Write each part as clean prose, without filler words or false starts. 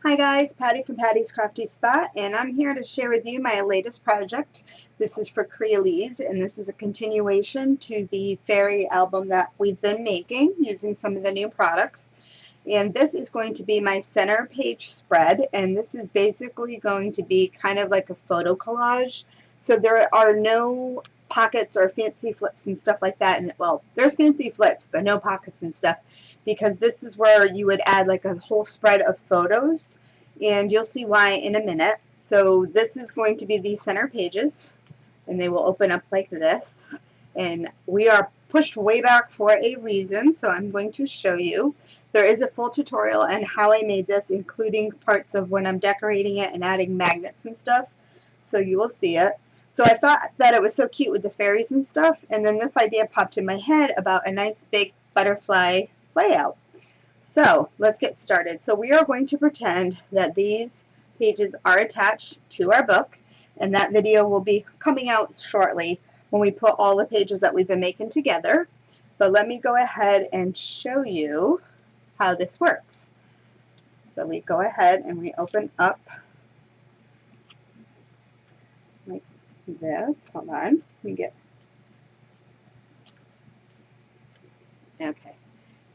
Hi guys, Patty from Patty's Crafty Spot, and I'm here to share with you my latest project. This is for Crealies, and this is a continuation to the fairy album that we've been making using some of the new products. And this is going to be my center page spread, and this is basically going to be kind of like a photo collage. So there are no pockets or fancy flips and stuff like that. And well, there's fancy flips, but no pockets and stuff, because this is where you would add like a whole spread of photos, and you'll see why in a minute. So this is going to be the center pages, and they will open up like this. And we are pushed way back for a reason, so I'm going to show you. There is a full tutorial on how I made this, including parts of when I'm decorating it and adding magnets and stuff, so you will see it. So I thought that it was so cute with the fairies and stuff, and then this idea popped in my head about a nice big butterfly layout. So let's get started. So we are going to pretend that these pages are attached to our book, and that video will be coming out shortly when we put all the pages that we've been making together. But let me go ahead and show you how this works. So we go ahead and we open up like this. Hold on. Let me get... Okay.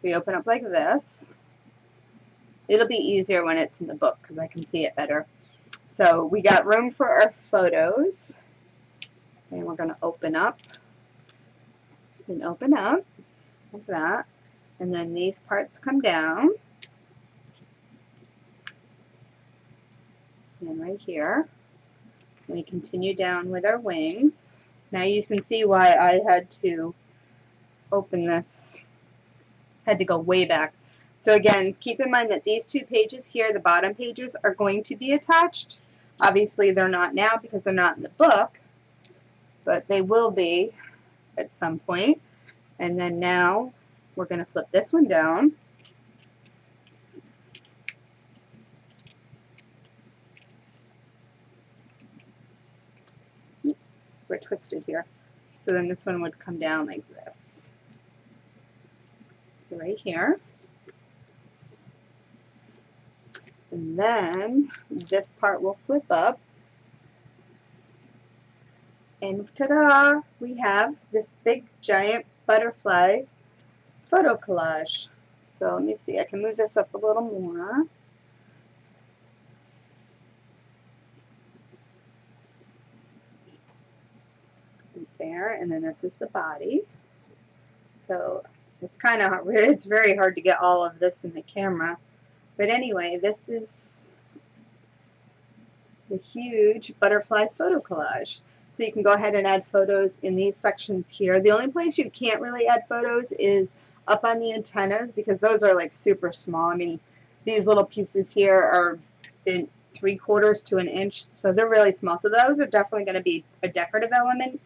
We open up like this. It'll be easier when it's in the book because I can see it better. So we got room for our photos, and we're going to open up and open up like that, and then these parts come down, and right here we continue down with our wings. Now you can see why I had to open this, had to go way back. So again, keep in mind that these two pages here, the bottom pages, are going to be attached. Obviously they're not now because they're not in the book, but they will be at some point. And then now we're going to flip this one down. Oops, we're twisted here. So then this one would come down like this. So right here. And then this part will flip up, and ta-da! We have this big giant butterfly photo collage. So let me see, I can move this up a little more. Right there, and then this is the body. So it's kind of, it's very hard to get all of this in the camera. But anyway, this is the huge butterfly photo collage. So you can go ahead and add photos in these sections here. The only place you can't really add photos is up on the antennas, because those are like super small. I mean, these little pieces here are in 3/4 to an inch, so they're really small. So those are definitely going to be a decorative element.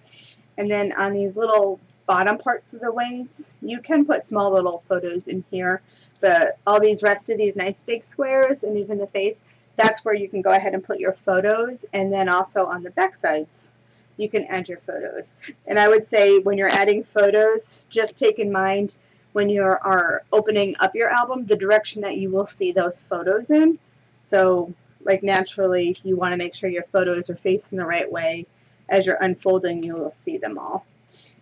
And then on these little bottom parts of the wings, you can put small little photos in here, but all these rest of these nice big squares and even the face, that's where you can go ahead and put your photos. And then also on the back sides you can add your photos. And I would say when you're adding photos, just take in mind when you are opening up your album the direction that you will see those photos in. So like naturally you want to make sure your photos are facing the right way. As you're unfolding, you will see them all.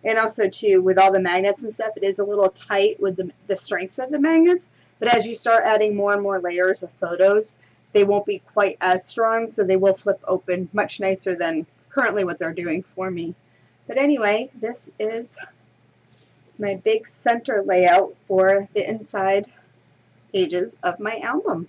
And also too, with all the magnets and stuff, it is a little tight with the strength of the magnets, but as you start adding more and more layers of photos, they won't be quite as strong, so they will flip open much nicer than currently what they're doing for me. But anyway, this is my big center layout for the inside pages of my album.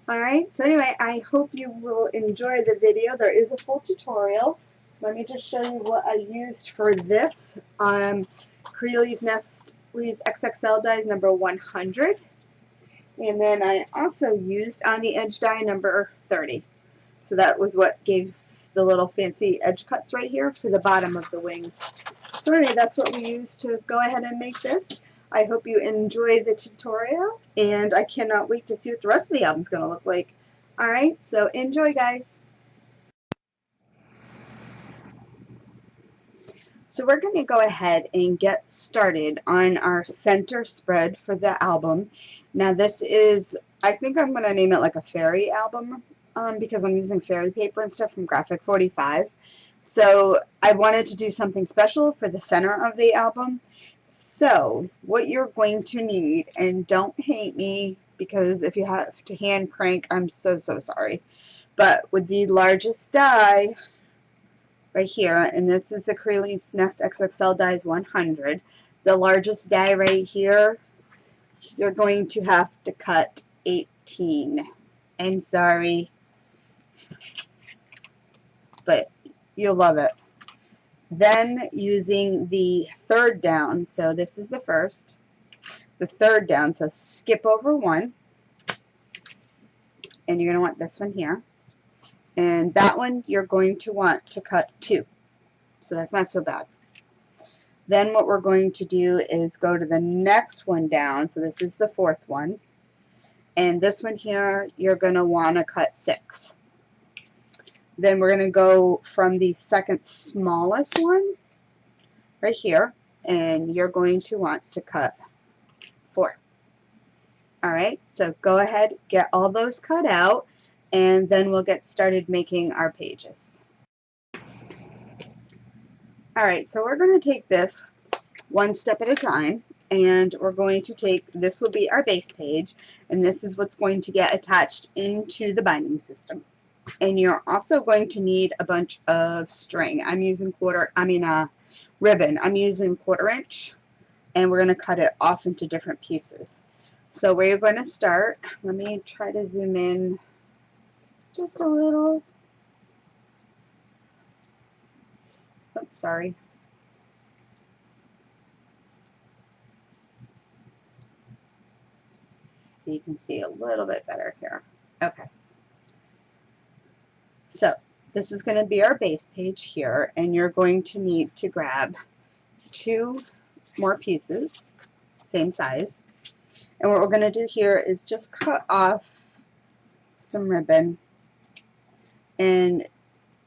Alright, so anyway, I hope you will enjoy the video. There is a full tutorial. Let me just show you what I used for this. Crealies XXL dies number 100. And then I also used on the edge die number 30. So that was what gave the little fancy edge cuts right here for the bottom of the wings. So anyway, that's what we used to go ahead and make this. I hope you enjoy the tutorial, and I cannot wait to see what the rest of the album is going to look like. Alright, so enjoy guys. So we're going to go ahead and get started on our center spread for the album. Now this is I think I'm going to name it like a fairy album because I'm using fairy paper and stuff from Graphic 45. So I wanted to do something special for the center of the album. So what you're going to need, and don't hate me because if you have to hand crank, I'm so sorry. But with the largest die right here, and this is the Crealies Nest XXL Dies 100, the largest die right here, you're going to have to cut 18. I'm sorry, but you'll love it. Then using the third down, so this is the first, the third down, so skip over one, and you're going to want this one here. And that one you're going to want to cut 2. So that's not so bad. Then what we're going to do is go to the next one down, so this is the fourth one. And this one here, you're going to want to cut 6. Then we're going to go from the second smallest one right here, and you're going to want to cut 4. Alright, so go ahead, get all those cut out, and then we'll get started making our pages. Alright, so we're going to take this one step at a time, and we're going to take, this will be our base page, and this is what's going to get attached into the binding system. And you're also going to need a bunch of string. I'm using ribbon. I'm using 1/4 inch, and we're going to cut it off into different pieces. So where you're going to start, let me try to zoom in just a little. Oops, sorry. So you can see a little bit better here. Okay. So this is going to be our base page here, and you're going to need to grab 2 more pieces, same size. And what we're going to do here is just cut off some ribbon. And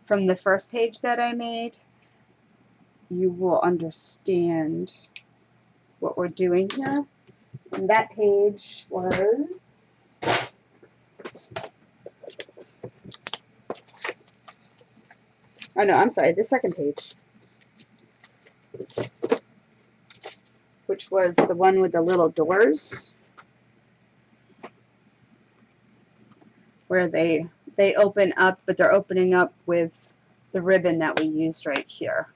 from the first page that I made, you will understand what we're doing here. And that page was, oh no, I'm sorry, the second page, which was the one with the little doors, where they open up, but they're opening up with the ribbon that we used right here.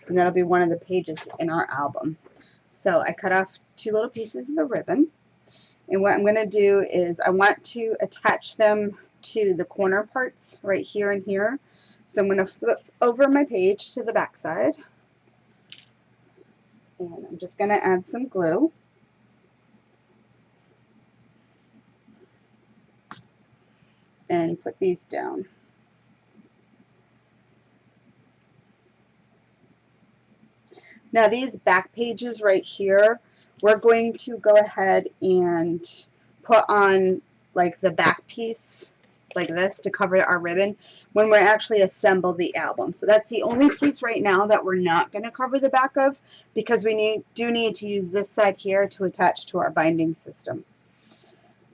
And that'll be one of the pages in our album. So I cut off 2 little pieces of the ribbon, and what I'm going to do is I want to attach them to the corner parts right here and here. So I'm going to flip over my page to the back side, and I'm just going to add some glue. And put these down. Now these back pages right here, we're going to go ahead and put on like the back piece like this to cover our ribbon when we actually assemble the album. So that's the only piece right now that we're not going to cover the back of, because we do need to use this side here to attach to our binding system.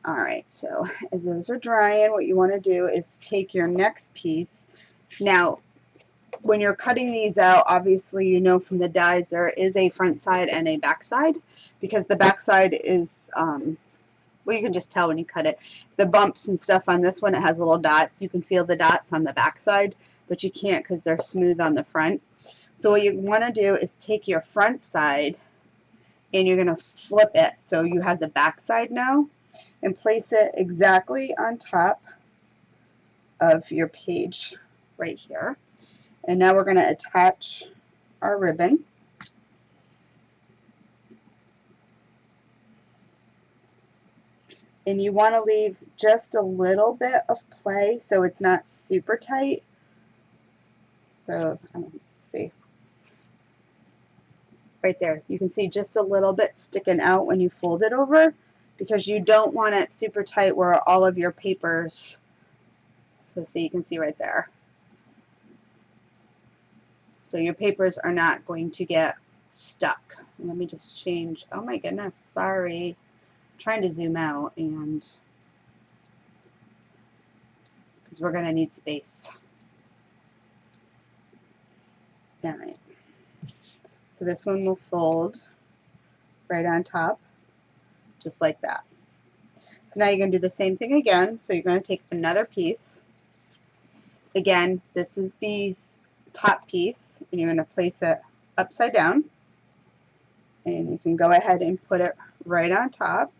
Alright, so as those are drying, what you want to do is take your next piece. Now, when you're cutting these out, obviously you know from the dies there is a front side and a back side, because the back side is, well, you can just tell when you cut it. The bumps and stuff on this one, it has little dots. You can feel the dots on the back side, but you can't because they're smooth on the front. So what you want to do is take your front side and you're going to flip it so you have the back side now, and place it exactly on top of your page right here. And now we're going to attach our ribbon. And you want to leave just a little bit of play so it's not super tight. So, let's see. Right there, you can see just a little bit sticking out when you fold it over, because you don't want it super tight where all of your papers, so see, you can see right there. So your papers are not going to get stuck. Let me just change, oh my goodness, sorry. I'm trying to zoom out and because we're going to need space. All right. So this one will fold right on top, just like that. So now you're going to do the same thing again. So you're going to take another piece. Again, this is the top piece, and you're going to place it upside down. And you can go ahead and put it right on top.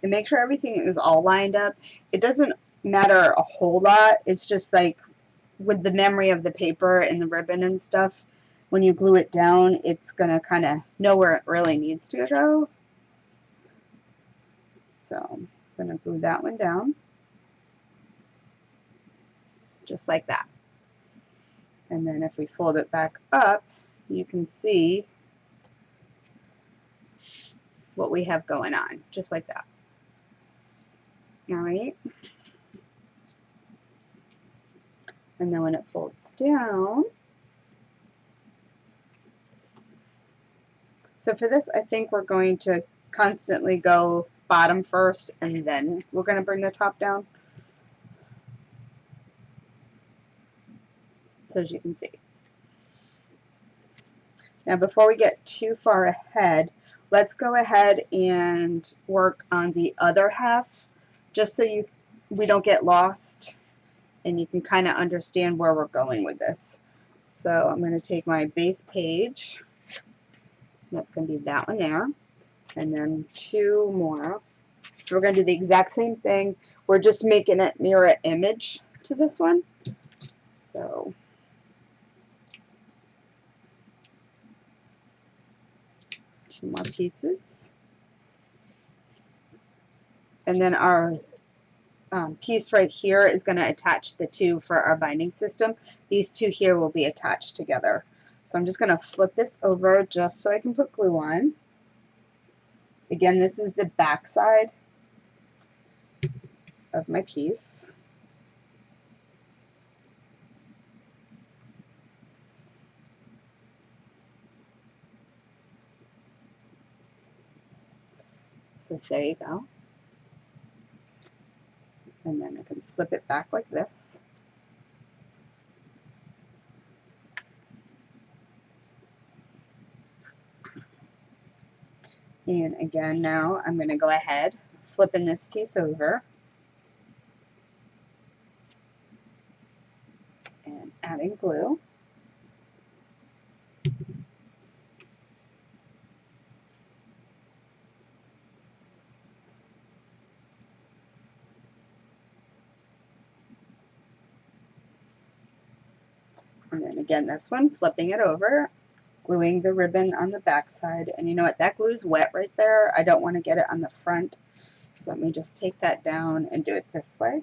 And make sure everything is all lined up. It doesn't matter a whole lot. It's just like with the memory of the paper and the ribbon and stuff, when you glue it down, it's going to kind of know where it really needs to go. So I'm going to glue that one down. Just like that. And then if we fold it back up, you can see what we have going on, just like that. All right. And then when it folds down, so for this, I think we're going to constantly go bottom first, and then we're going to bring the top down. So as you can see. Now before we get too far ahead, let's go ahead and work on the other half, just so we don't get lost and you can kind of understand where we're going with this. So I'm going to take my base page, that's going to be that one there, and then two more. So we're going to do the exact same thing, we're just making it mirror image to this one. So two more pieces, and then our piece right here is going to attach the two for our binding system. These two here will be attached together. So I'm just going to flip this over just so I can put glue on. Again, this is the back side of my piece. So there you go. And then I can flip it back like this. And again, now I'm going to go ahead, flipping this piece over, and adding glue. And then again, this one, flipping it over, gluing the ribbon on the back side. And you know what, that glue is wet right there. I don't want to get it on the front. So let me just take that down and do it this way.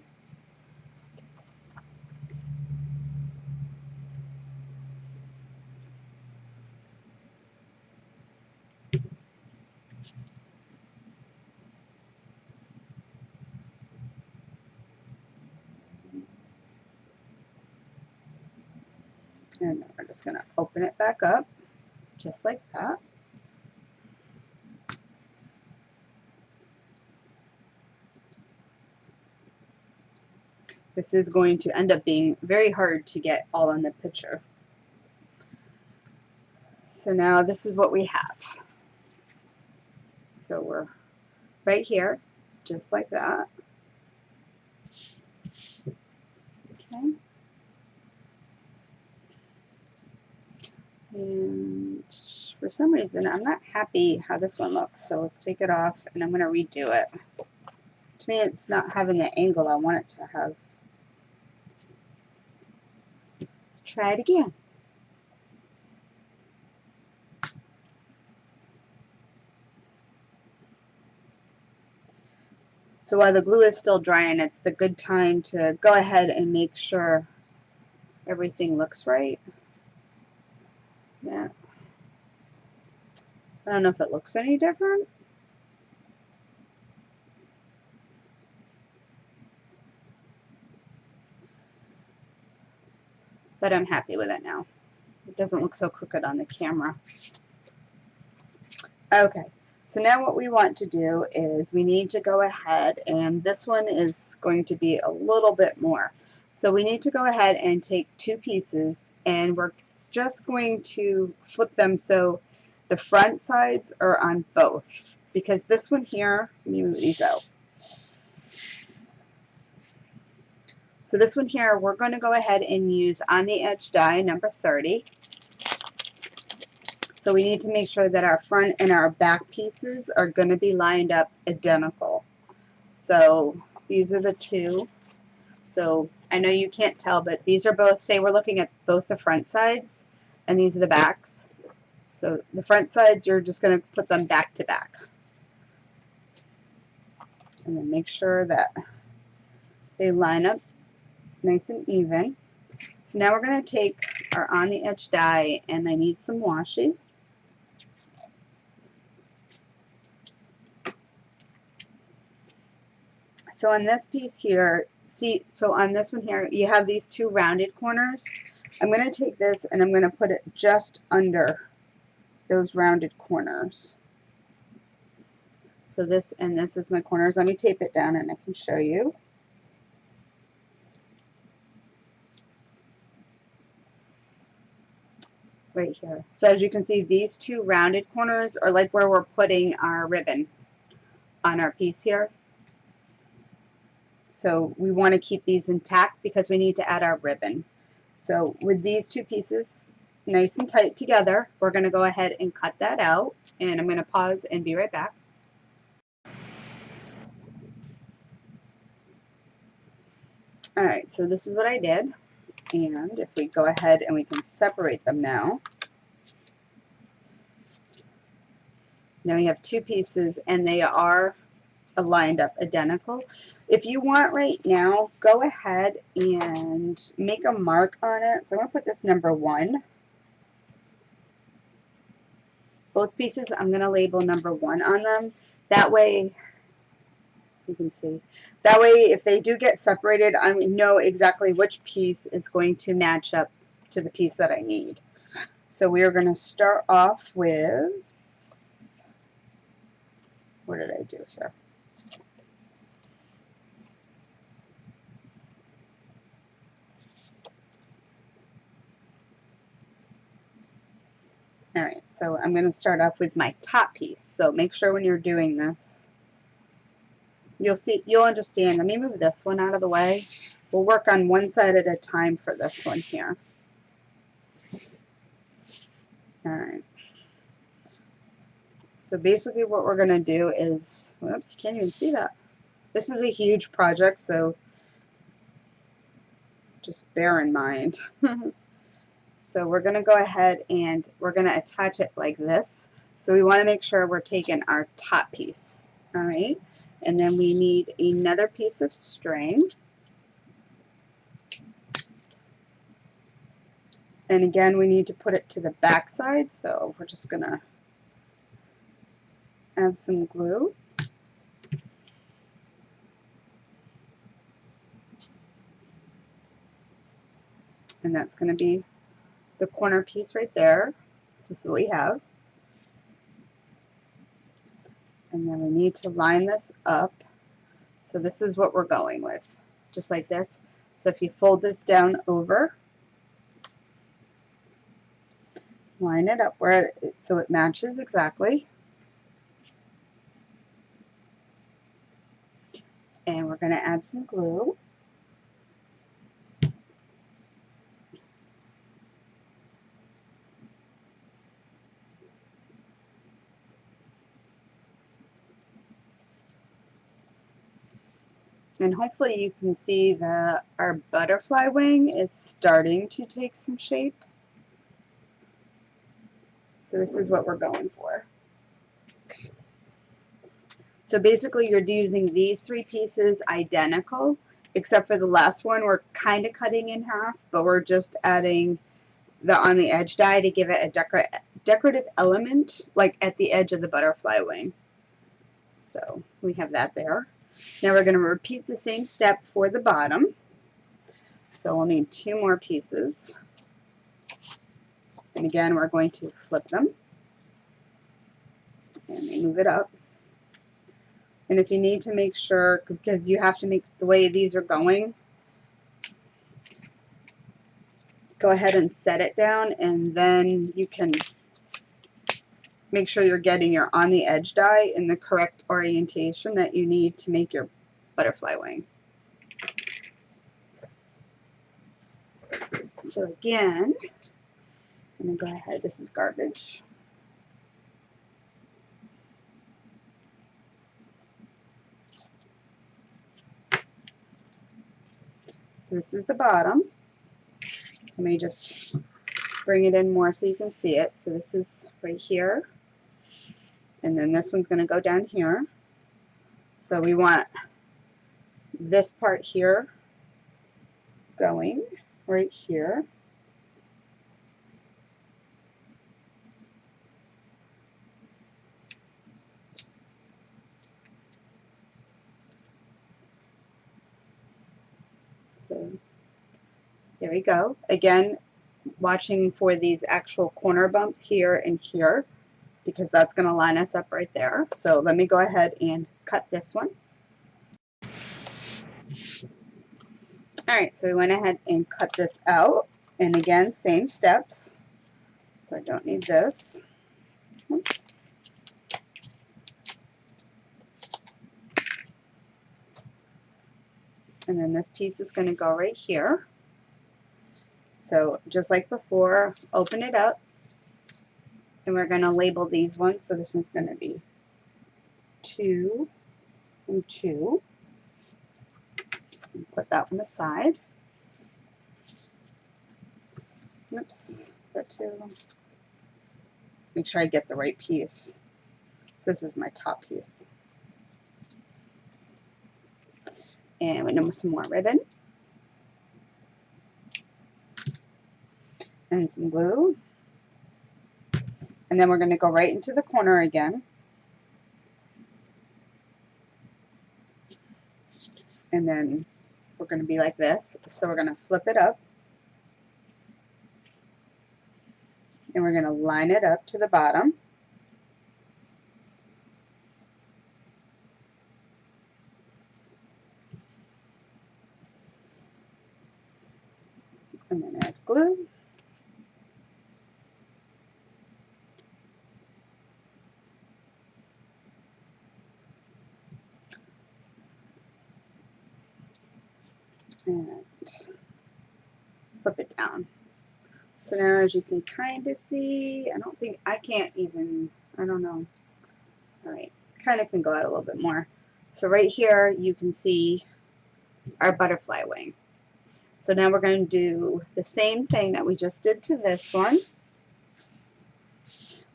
And then we're just going to open it back up, just like that. This is going to end up being very hard to get all in the picture. So now this is what we have. So we're right here, just like that. Okay. And for some reason, I'm not happy how this one looks, so let's take it off and I'm going to redo it. To me, it's not having the angle I want it to have. Let's try it again. So while the glue is still drying, it's the good time to go ahead and make sure everything looks right. Yeah. I don't know if it looks any different. But I'm happy with it now. It doesn't look so crooked on the camera. Okay, So now what we want to do is we need to go ahead, and this one is going to be a little bit more. So we need to go ahead and take two pieces, and we're just going to flip them so the front sides are on both. Because this one here, let me move these out. So this one here, we're going to go ahead and use on the edge die number 30. So we need to make sure that our front and our back pieces are going to be lined up identical. So these are the two. So I know you can't tell, but these are both, say we're looking at both the front sides, and these are the backs. So the front sides, you're just going to put them back to back. And then make sure that they line up nice and even. So now we're going to take our on the edge die, and I need some washi. So on this piece here, see, so on this one here, you have these two rounded corners. I'm going to take this and I'm going to put it just under those rounded corners. So this and this is my corners. Let me tape it down and I can show you. Right here. So as you can see, these two rounded corners are like where we're putting our ribbon on our piece here. So we want to keep these intact because we need to add our ribbon. So with these two pieces nice and tight together, we're going to go ahead and cut that out. And I'm going to pause and be right back. Alright, so this is what I did. And if we go ahead and we can separate them now. Now we have two pieces and they are lined up identical. If you want right now, go ahead and make a mark on it. So I'm going to put this number 1. Both pieces, I'm going to label number 1 on them. That way, you can see. That way, if they do get separated, I know exactly which piece is going to match up to the piece that I need. So we are going to start off with, what did I do here? Alright, so I'm going to start off with my top piece. So make sure when you're doing this, you'll understand. Let me move this one out of the way. We'll work on one side at a time for this one here. Alright. So basically what we're going to do is, whoops, you can't even see that. This is a huge project, so just bear in mind. So we're going to go ahead and we're going to attach it like this. So we want to make sure we're taking our top piece. Alright. And then we need another piece of string. And again, we need to put it to the back side. So we're just going to add some glue. And that's going to be the corner piece right there. So this is what we have. And then we need to line this up. So this is what we're going with, just like this. So if you fold this down over, line it up where so it matches exactly. And we're going to add some glue. And hopefully you can see that our butterfly wing is starting to take some shape. So this is what we're going for. So basically you're using these three pieces identical, except for the last one we're kind of cutting in half, but we're just adding the on the edge die to give it a decorative element, like at the edge of the butterfly wing. So we have that there. Now we're going to repeat the same step for the bottom. So we'll need 2 more pieces. And again, we're going to flip them. And we move it up. And if you need to make sure, because you have to make the way these are going, go ahead and set it down, and then you can make sure you're getting your on the edge die in the correct orientation that you need to make your butterfly wing. So again, I'm going to go ahead, this is garbage. So this is the bottom. So let me just bring it in more so you can see it. So this is right here. And then this one's going to go down here. So we want this part here going right here. So there we go. Again, watching for these actual corner bumps here and here, because that's going to line us up right there. So let me go ahead and cut this one. Alright, so we went ahead and cut this out. And again, same steps. So I don't need this. Oops. And then this piece is going to go right here. So just like before, open it up. And we're going to label these ones. So this one's going to be 2 and 2. Put that one aside. Oops, is that 2? Make sure I get the right piece. So this is my top piece. And we need some more ribbon. And some glue. And then we're going to go right into the corner again. And then we're going to be like this. So we're going to flip it up. And we're going to line it up to the bottom. And then add glue. And flip it down. So now as you can kind of see, I don't know. Alright, kind of can go out a little bit more. So right here you can see our butterfly wing. So now we're going to do the same thing that we just did to this one.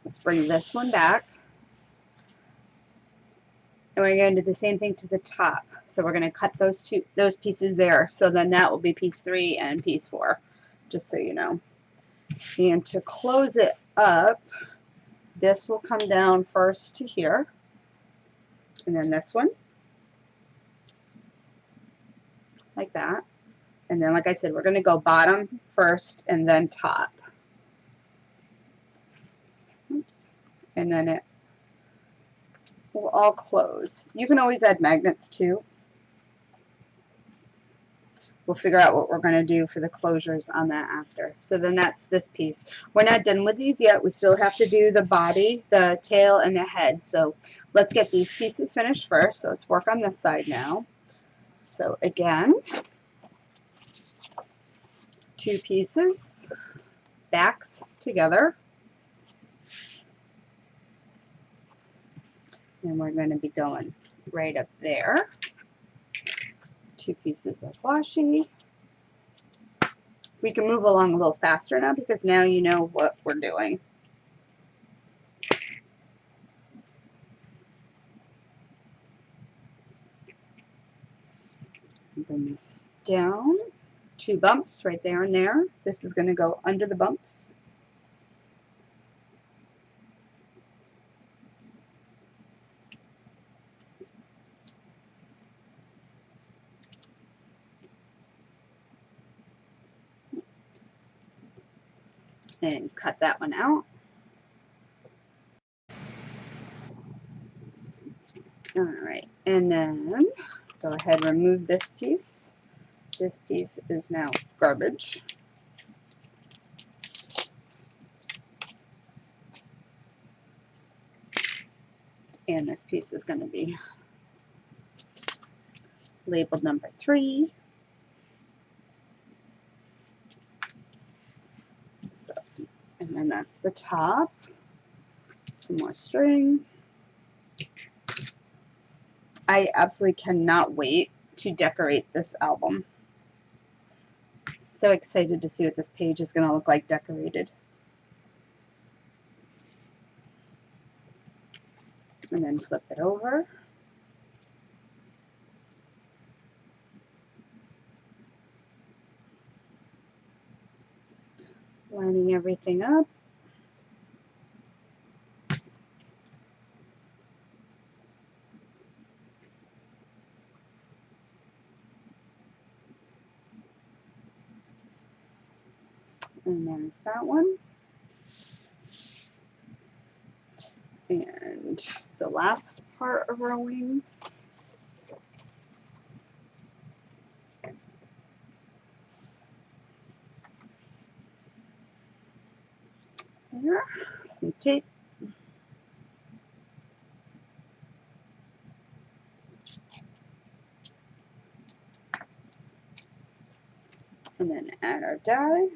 Let's bring this one back. And we're going to do the same thing to the top. So we're going to cut those pieces there. So then that will be piece 3 and piece 4, just so you know. And to close it up, this will come down first to here. And then this one. Like that. And then, like I said, we're going to go bottom first and then top. Oops. And then it will all close. You can always add magnets too. We'll figure out what we're going to do for the closures on that after. So then that's this piece. We're not done with these yet. We still have to do the body, the tail, and the head. So let's get these pieces finished first. So let's work on this side now. So again, 2 pieces, backs together. And we're going to be going right up there. 2 pieces of washi. We can move along a little faster now because now you know what we're doing. Bring this down. 2 bumps right there and there. This is going to go under the bumps. And cut that one out. All right, and then go ahead and remove this piece. This piece is now garbage. And this piece is going to be labeled number 3. So, and then that's the top. Some more string. I absolutely cannot wait to decorate this album. So excited to see what this page is going to look like decorated. And then flip it over. Lining everything up. And there's that one. And the last part of our wings. There, some tape. And then add our die.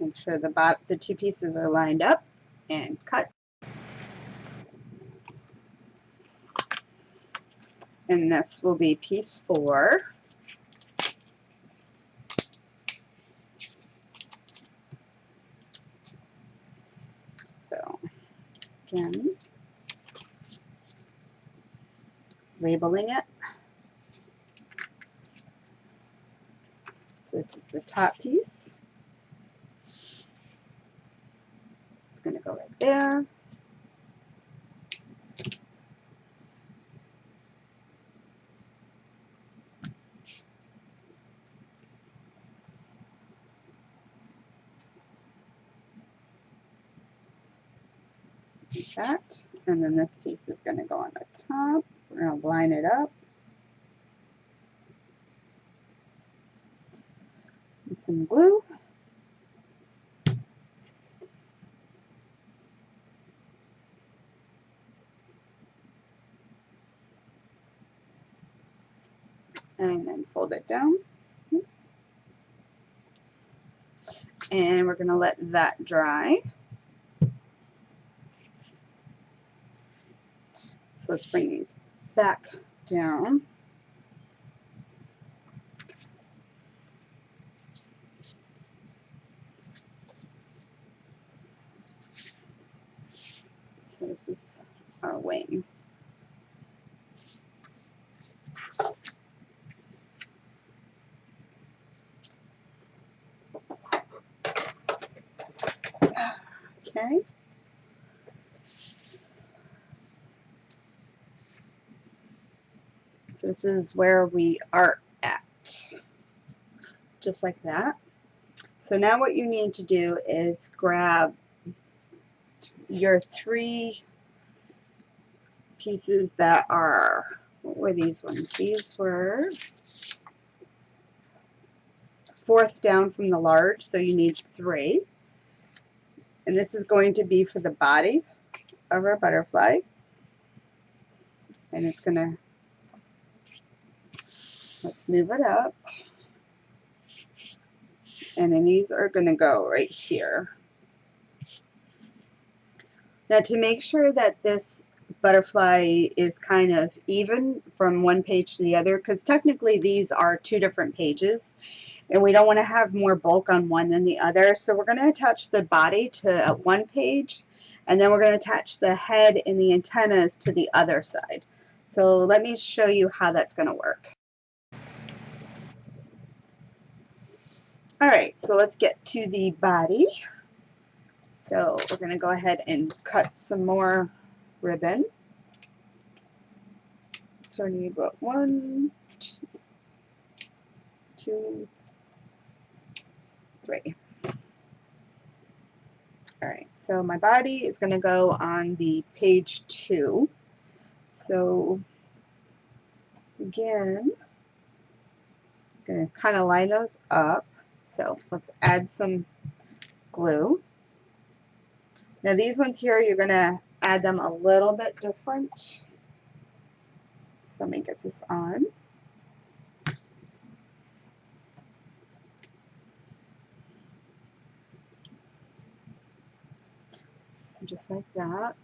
Make sure the 2 pieces are lined up and cut. And this will be piece 4. So again, labeling it. So this is the top piece. It's going to go right there. Like that. And then this piece is going to go on the top. We're going to line it up. And some glue. And then fold it down. Oops. And we're going to let that dry. So let's bring these back down. So this is our wing. Okay. So this is where we are at. Just like that. So now what you need to do is grab your 3 pieces that are, what were these ones? These were 4th down from the large, so you need 3. And this is going to be for the body of our butterfly. And it's going to, let's move it up. And then these are going to go right here. Now to make sure that this butterfly is kind of even from one page to the other, because technically these are 2 different pages and we don't want to have more bulk on one than the other, so we're going to attach the body to one page and then we're going to attach the head and the antennas to the other side. So let me show you how that's going to work. Alright, so let's get to the body. So we're going to go ahead and cut some more ribbon. This So I need what, 1, 2, 3. Alright, so my body is going to go on the page 2. So again, I'm going to kind of line those up. So let's add some glue. Now these ones here, you're going to add them a little bit different. So let me get this on. So just like that.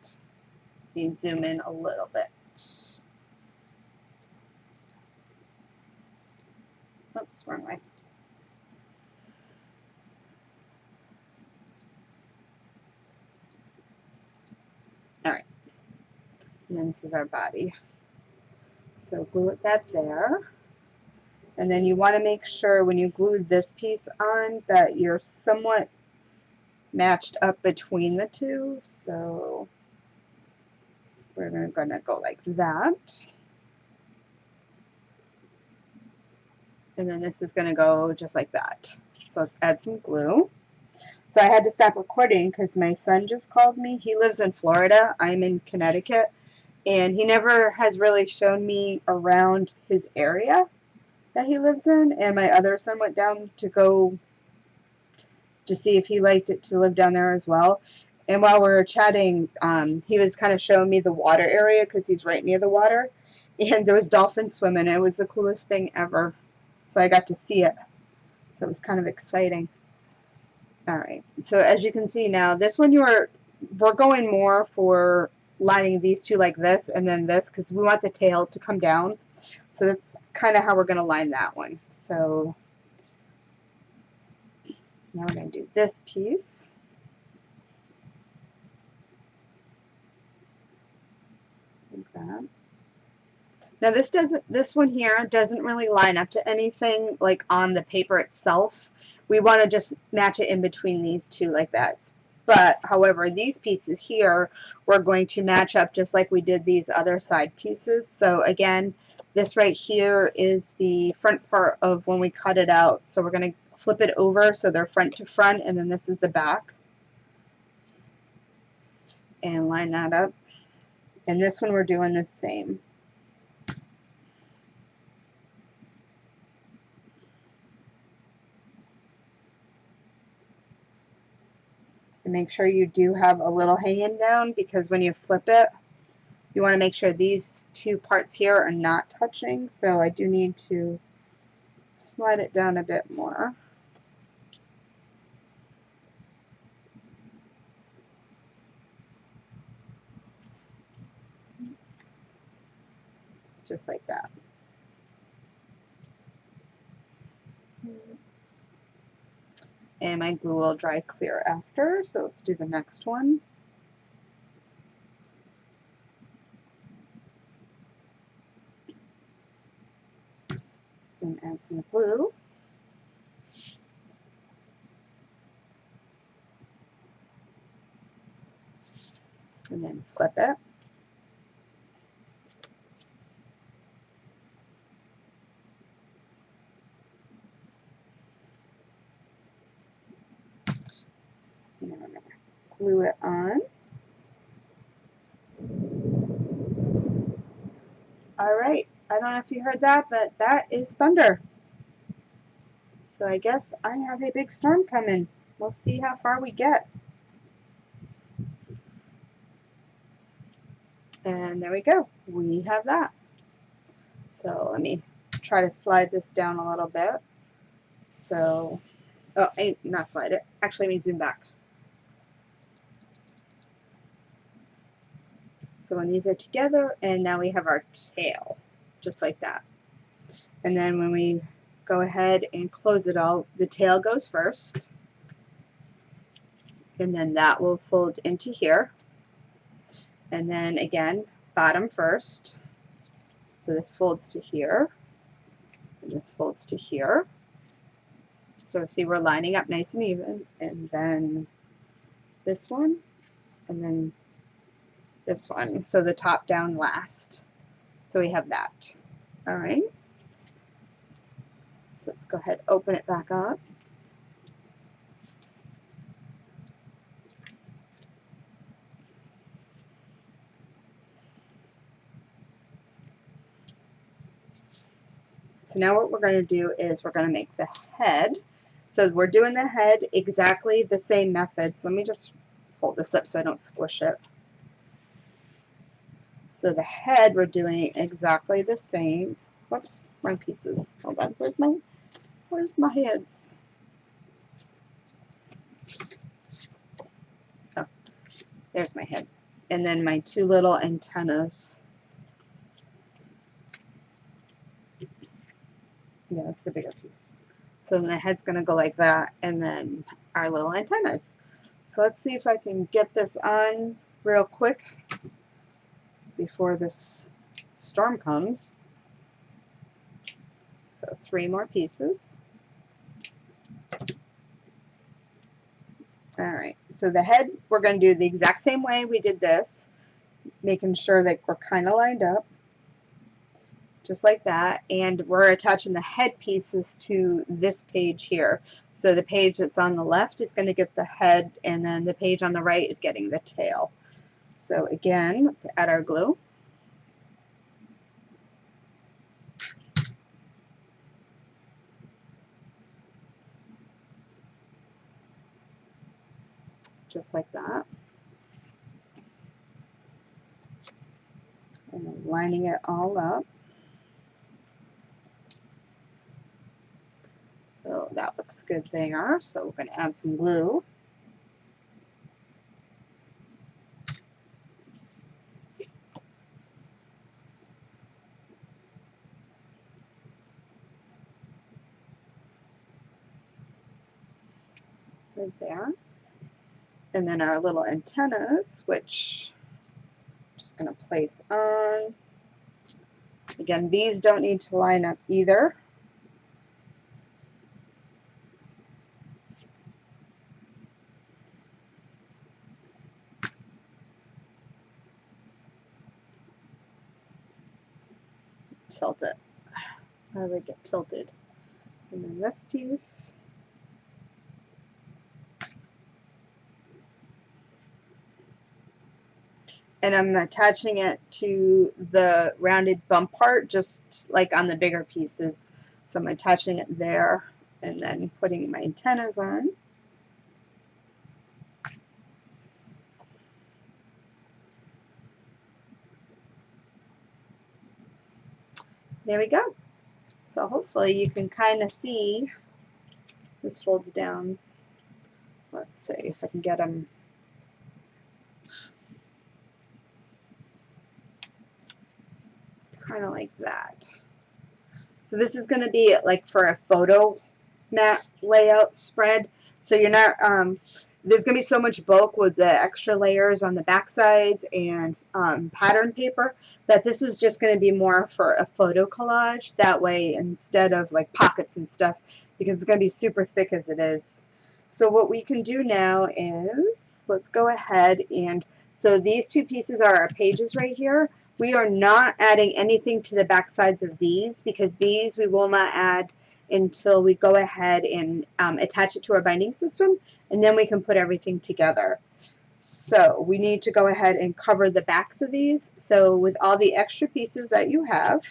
You zoom in a little bit. Oops, wrong way. Alright. And then this is our body. So glue that there. And then you want to make sure when you glue this piece on that you're somewhat matched up between the two. So we're going to go like that. And then this is going to go just like that. So let's add some glue. So I had to stop recording because my son just called me. He lives in Florida. I'm in Connecticut. And he never has really shown me around his area that he lives in. And my other son went down to go to see if he liked it to live down there as well. And while we were chatting, he was kind of showing me the water area because he's right near the water. And there was dolphins swimming. It was the coolest thing ever. So I got to see it. So it was kind of exciting. Alright, so as you can see now, this one we're going more for lining these two like this and then this because we want the tail to come down. So that's kind of how we're going to line that one. So now we're going to do this piece. Like that. Now this one here doesn't really line up to anything like on the paper itself. We want to just match it in between these two like that. But however, these pieces here we're going to match up just like we did these other side pieces. So again, this right here is the front part of when we cut it out. So we're going to flip it over so they're front to front, and then this is the back. And line that up. And this one we're doing the same. And make sure you do have a little hanging down because when you flip it, you want to make sure these two parts here are not touching. So I do need to slide it down a bit more. Just like that. And my glue will dry clear after, so let's do the next one. And add some glue. And then flip it. And then we're going to glue it on. Alright, I don't know if you heard that, but that is thunder. So I guess I have a big storm coming. We'll see how far we get. And there we go. We have that. So let me try to slide this down a little bit. So, oh, not slide it. Actually, let me zoom back. So when these are together, and now we have our tail, just like that. And then when we go ahead and close it all, the tail goes first. And then that will fold into here. And then again, bottom first. So this folds to here. And this folds to here. So see, we're lining up nice and even. And then this one. And then this one. So the top down last. So So we have that. All right. So let's go ahead, open it back up. So now what we're going to do is we're going to make the head. So we're doing the head exactly the same method. So let me just fold this up so I don't squish it. So the head we're doing exactly the same. Whoops, wrong pieces. Hold on. Where's my heads? Oh, there's my head. And then my two little antennas. Yeah, that's the bigger piece. So then the head's going to go like that, and then our little antennas. So let's see if I can get this on real quick before this storm comes. So 3 more pieces. Alright, so the head we're going to do the exact same way we did this, making sure that we're kind of lined up. Just like that, and we're attaching the head pieces to this page here. So the page that's on the left is going to get the head, and then the page on the right is getting the tail. So again, let's add our glue. Just like that. And lining it all up. So that looks good there. So we're going to add some glue. Right there. And then our little antennas, which I'm just going to place on. Again, these don't need to line up either. Tilt it. They get tilted. And then this piece. And I'm attaching it to the rounded bump part, just like on the bigger pieces. So I'm attaching it there and then putting my antennas on. There we go. So hopefully you can kind of see this folds down. Let's see if I can get them. Kind of like that. So this is going to be like for a photo mat layout spread. So you're not, there's going to be so much bulk with the extra layers on the back sides and pattern paper that this is just going to be more for a photo collage. That way, instead of like pockets and stuff, because it's going to be super thick as it is. So what we can do now is, let's go ahead and, so these two pieces are our pages right here. We are not adding anything to the back sides of these because these we will not add until we go ahead and attach it to our binding system, and then we can put everything together. So we need to go ahead and cover the backs of these. So with all the extra pieces that you have,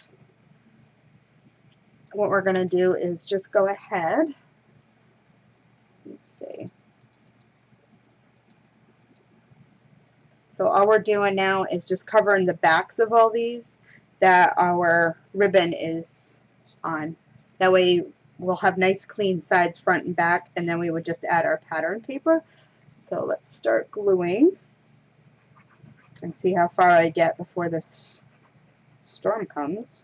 what we're going to do is just go ahead. Let's see. So all we're doing now is just covering the backs of all these that our ribbon is on. That way we'll have nice clean sides, front and back, and then we would just add our pattern paper. So let's start gluing and see how far I get before this storm comes.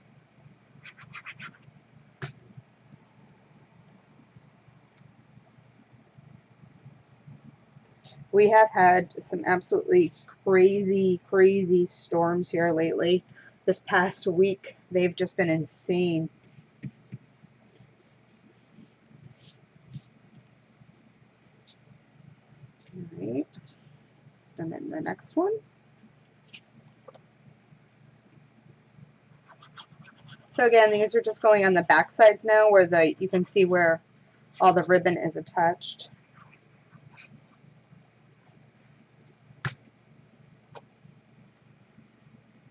We have had some absolutely crazy storms here lately. This past week, they've just been insane. All right. And then the next one. So again, these are just going on the back sides now where you can see where all the ribbon is attached.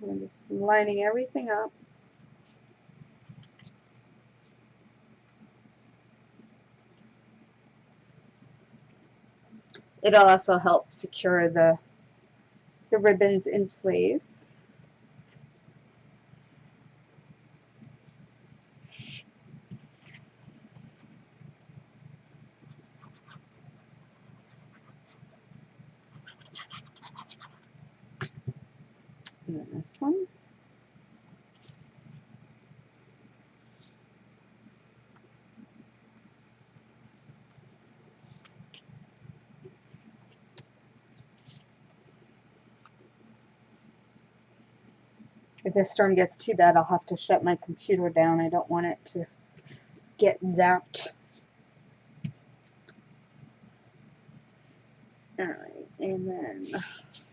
I'm just lining everything up. It'll also help secure the ribbons in place. And then this one. If this storm gets too bad, I'll have to shut my computer down. I don't want it to get zapped. Alright, and then,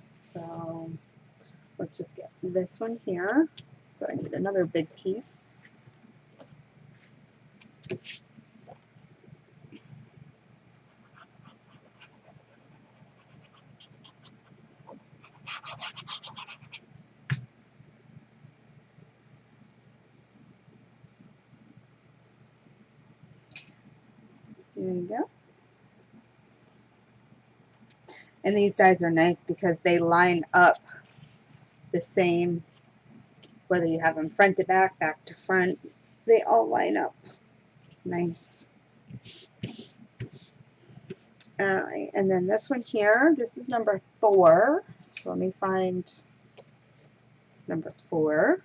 so let's just get this one here. So I need another big piece. There you go. And these dies are nice because they line up the same, whether you have them front to back, back to front, they all line up nice. Alright, and then this one here, this is number 4. So let me find number 4.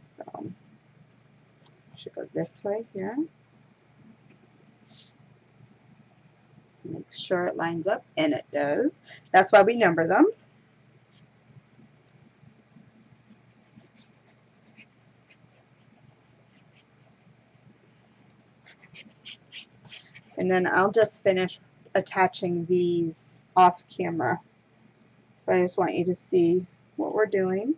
So should go this way here. Make sure it lines up, and it does. That's why we number them. And then I'll just finish attaching these off camera. But I just want you to see what we're doing.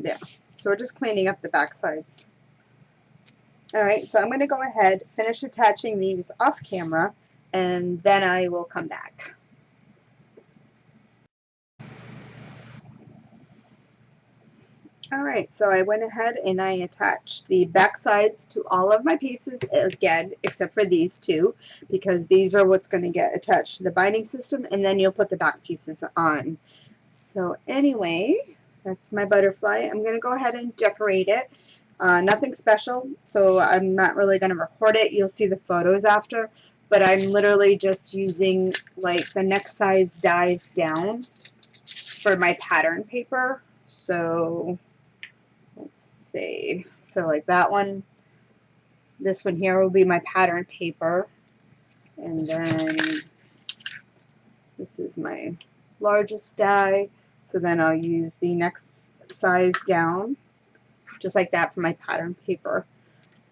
There. So we're just cleaning up the back sides. Alright, so I'm going to go ahead, finish attaching these off camera, and then I will come back. Alright, so I went ahead and I attached the back sides to all of my pieces again, except for these two, because these are what's going to get attached to the binding system, and then you'll put the back pieces on. So anyway, that's my butterfly. I'm going to go ahead and decorate it. Nothing special, so I'm not really going to record it. You'll see the photos after, but I'm literally just using like the next size dies down for my pattern paper. So let's see. So like that one, this one here will be my pattern paper, and then this is my largest die. So then I'll use the next size down, just like that, for my pattern paper.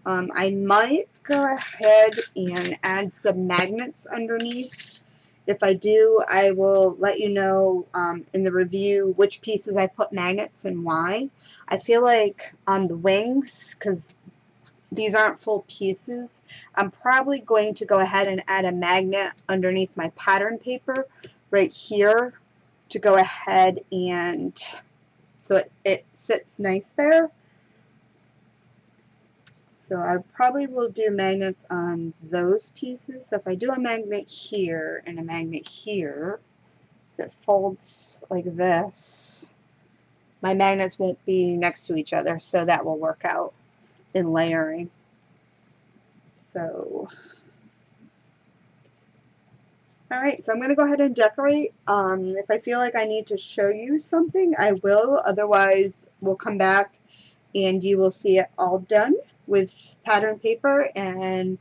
I might go ahead and add some magnets underneath. If I do, I will let you know in the review which pieces I put magnets and why. I feel like on the wings, because these aren't full pieces, I'm probably going to go ahead and add a magnet underneath my pattern paper right here to go ahead and so it sits nice there. So I probably will do magnets on those pieces. So if I do a magnet here and a magnet here, if it folds like this, my magnets won't be next to each other, so that will work out in layering. So alright, so I'm going to go ahead and decorate. If I feel like I need to show you something, I will. Otherwise, we'll come back and you will see it all done with pattern paper, and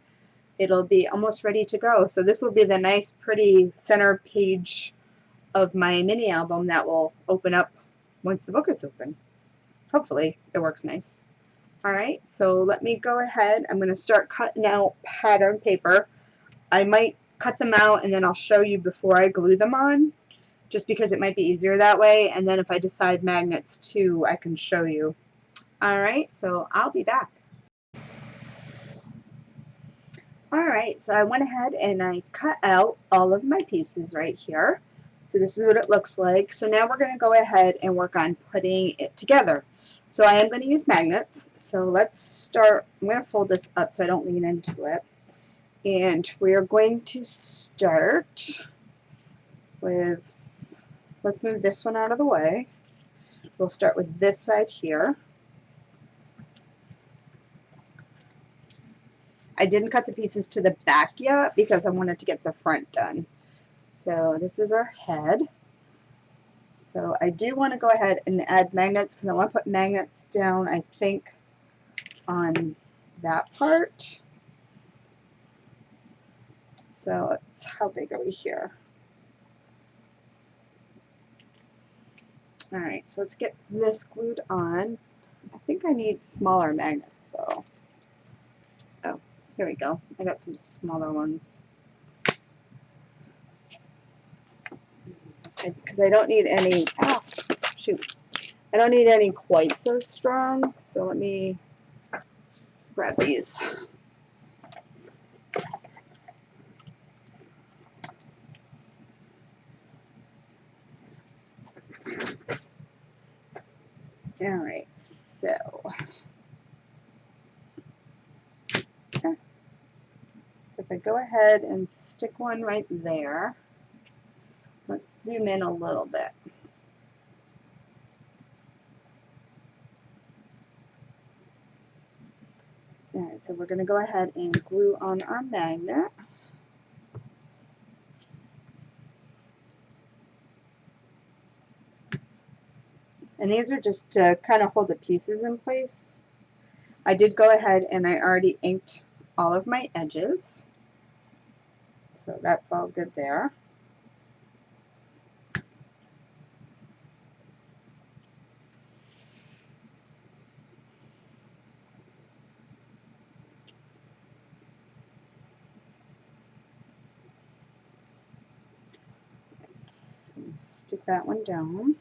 it'll be almost ready to go. So this will be the nice, pretty center page of my mini album that will open up once the book is open. Hopefully, it works nice. Alright, so let me go ahead. I'm going to start cutting out pattern paper. I might cut them out and then I'll show you before I glue them on, just because it might be easier that way, and then if I decide magnets too, I can show you. Alright, so I'll be back. Alright, so I went ahead and I cut out all of my pieces right here. So this is what it looks like. So now we're going to go ahead and work on putting it together. So I am going to use magnets. So let's start. I'm going to fold this up so I don't lean into it. And we are going to start with, let's move this one out of the way. We'll start with this side here. I didn't cut the pieces to the back yet because I wanted to get the front done. So this is our head. So I do want to go ahead and add magnets because I want to put magnets down, I think, on that part. So let's, how big are we here? Alright, so let's get this glued on. I think I need smaller magnets though. Oh, here we go. I got some smaller ones. Because I don't need any, oh, shoot. I don't need any quite so strong, so let me grab these. Alright, so if I go ahead and stick one right there, let's zoom in a little bit. Alright, so we're going to go ahead and glue on our magnet. And these are just to kind of hold the pieces in place. I did go ahead and I already inked all of my edges. So that's all good there. Let's stick that one down.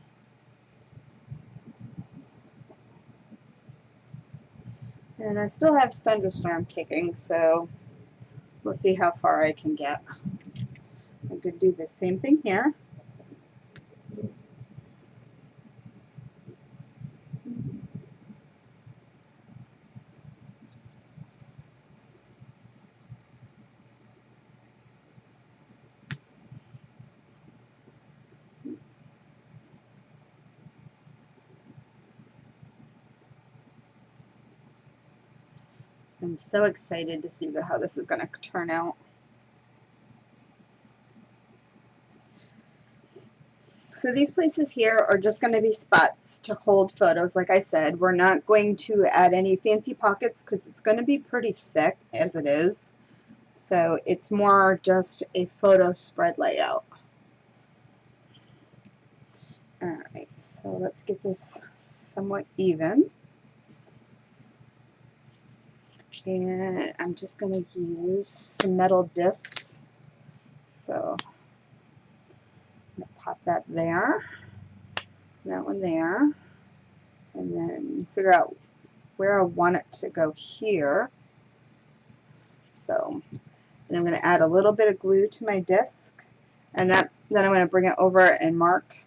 And I still have thunderstorm kicking, so we'll see how far I can get. I'm going to do the same thing here. I'm so excited to see how this is going to turn out. So these places here are just going to be spots to hold photos. Like I said, we're not going to add any fancy pockets because it's going to be pretty thick as it is. So it's more just a photo spread layout. Alright, so let's get this somewhat even. And I'm just going to use some metal discs. So I'm going to pop that there, that one there, and then figure out where I want it to go here. So then I'm going to add a little bit of glue to my disc, and then I'm going to bring it over and mark,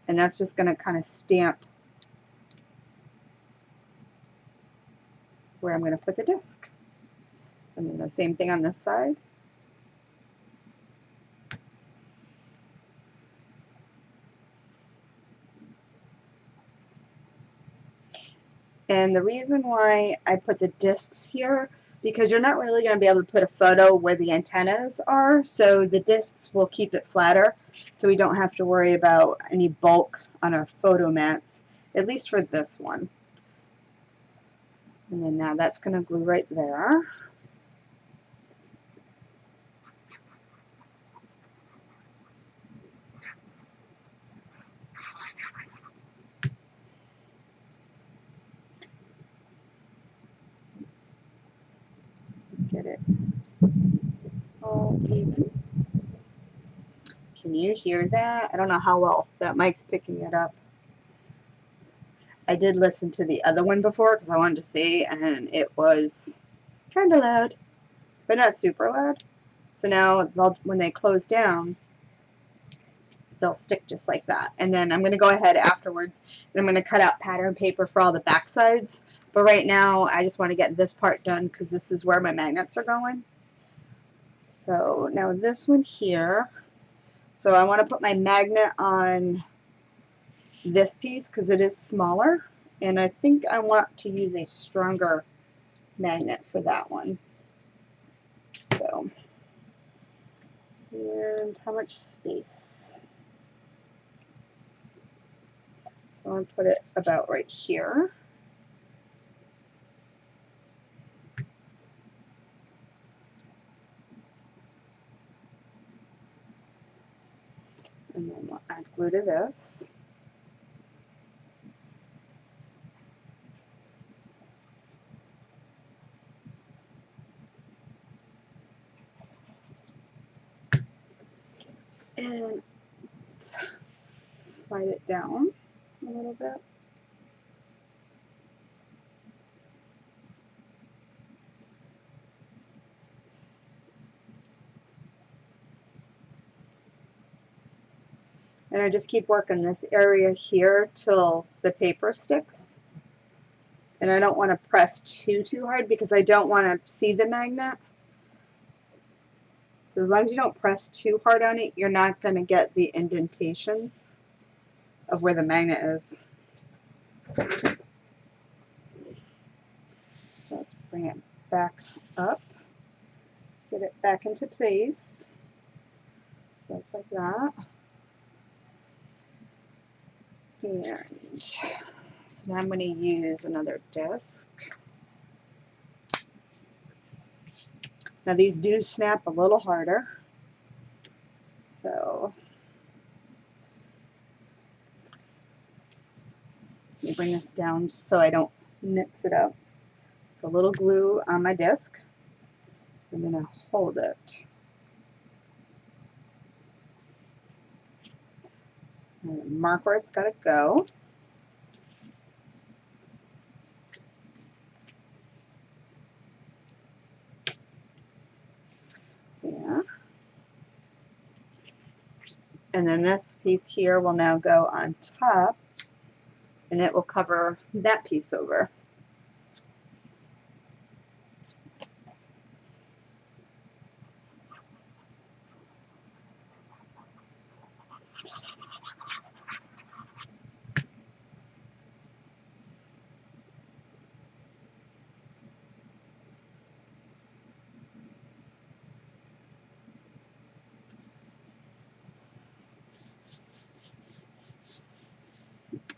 and that's just going to kind of stamp where I'm going to put the disc. And then the same thing on this side. And the reason why I put the discs here, because you're not really going to be able to put a photo where the antennas are, so the discs will keep it flatter, so we don't have to worry about any bulk on our photo mats, at least for this one. And then now that's going to glue right there. even. Can you hear that? I don't know how well that mic's picking it up. I did listen to the other one before because I wanted to see, and it was kind of loud, but not super loud. So now when they close down, they'll stick just like that. And then I'm going to go ahead afterwards and I'm going to cut out pattern paper for all the back sides. But right now I just want to get this part done because this is where my magnets are going. So now this one here. So I want to put my magnet on this piece because it is smaller. And I think I want to use a stronger magnet for that one. So, and how much space? So I'm going to put it about right here. And then we'll add glue to this. And slide it down a little bit. And I just keep working this area here till the paper sticks. And I don't want to press too hard because I don't want to see the magnet. So as long as you don't press too hard on it, you're not going to get the indentations of where the magnet is. So let's bring it back up, get it back into place. So it's like that. And so now I'm going to use another disc. Now these do snap a little harder. So let me bring this down just so I don't mix it up. So a little glue on my disc. I'm going to hold it. And mark where it's got to go. Yeah. And then this piece here will now go on top, and it will cover that piece over.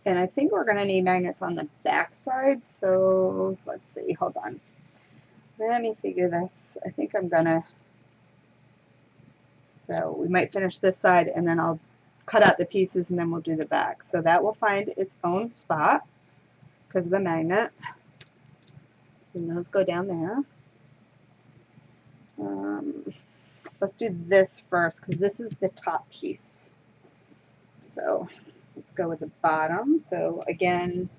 And I think we're going to need magnets on the back side, so let's see, hold on. Let me figure this. I think I'm going to, so we might finish this side and then I'll cut out the pieces and then we'll do the back. So that will find its own spot because of the magnet. And those go down there. Let's do this first because this is the top piece. So let's go with the bottom. So again,